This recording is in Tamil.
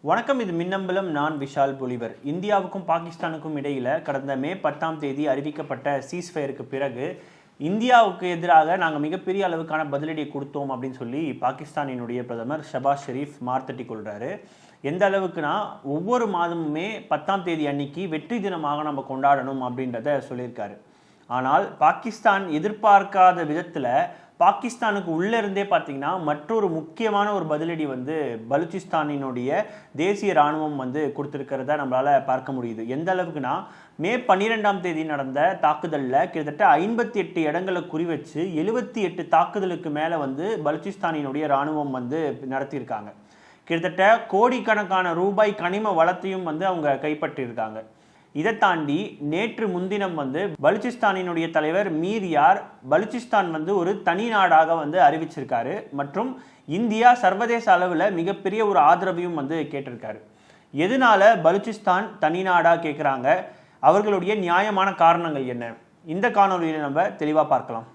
வணக்கம். இது மின்னம்பலம். நான் விஷால் பொலிவர். இந்தியாவுக்கும் பாகிஸ்தானுக்கும் இடையில் கடந்த மே 10ஆம் தேதி அறிவிக்கப்பட்ட சீஸ்ஃபயருக்கு பிறகு இந்தியாவுக்கு எதிராக நாங்கள் மிகப்பெரிய அளவுக்கான பதிலடியை கொடுத்தோம் அப்படின்னு சொல்லி பாகிஸ்தானினுடைய பிரதமர் ஷபாஸ் ஷெரீஃப் மார்த்தட்டி கொள்கிறாரு. எந்த அளவுக்குனா, ஒவ்வொரு மாதமுமே 10ஆம் தேதி அன்னைக்கு வெற்றி தினமாக நம்ம கொண்டாடணும் அப்படின்றத சொல்லியிருக்காரு. ஆனால் பாகிஸ்தான் எதிர்பார்க்காத விதத்தில் பாகிஸ்தானுக்கு உள்ளே இருந்தே பார்த்தீங்கன்னா மற்றொரு முக்கியமான ஒரு பதிலடி பலூச்சிஸ்தானினுடைய தேசிய இராணுவம் கொடுத்துருக்கிறத நம்மளால் பார்க்க முடியுது. எந்த அளவுக்குனா, மே 12ஆம் தேதி நடந்த தாக்குதலில் கிட்டத்தட்ட 58 இடங்களை குறி வச்சு 78 தாக்குதலுக்கு மேலே பலூச்சிஸ்தானினுடைய இராணுவம் நடத்தியிருக்காங்க. கிட்டத்தட்ட கோடிக்கணக்கான ரூபாய் கனிம வளத்தையும் அவங்க கைப்பற்றியிருக்காங்க. இதை தாண்டி நேற்று முன்தினம் பலூச்சிஸ்தானினுடைய தலைவர் மீர் யார் பலூச்சிஸ்தான் ஒரு தனி நாடாக அறிவிச்சிருக்காரு மற்றும் இந்தியா சர்வதேச அளவில் மிகப்பெரிய ஒரு ஆதரவையும் கேட்டிருக்காரு. எதனால பலூச்சிஸ்தான் தனி நாடாக கேட்குறாங்க, அவர்களுடைய நியாயமான காரணங்கள் என்ன, இந்த காணொலியில் நம்ம தெளிவாக பார்க்கலாம்.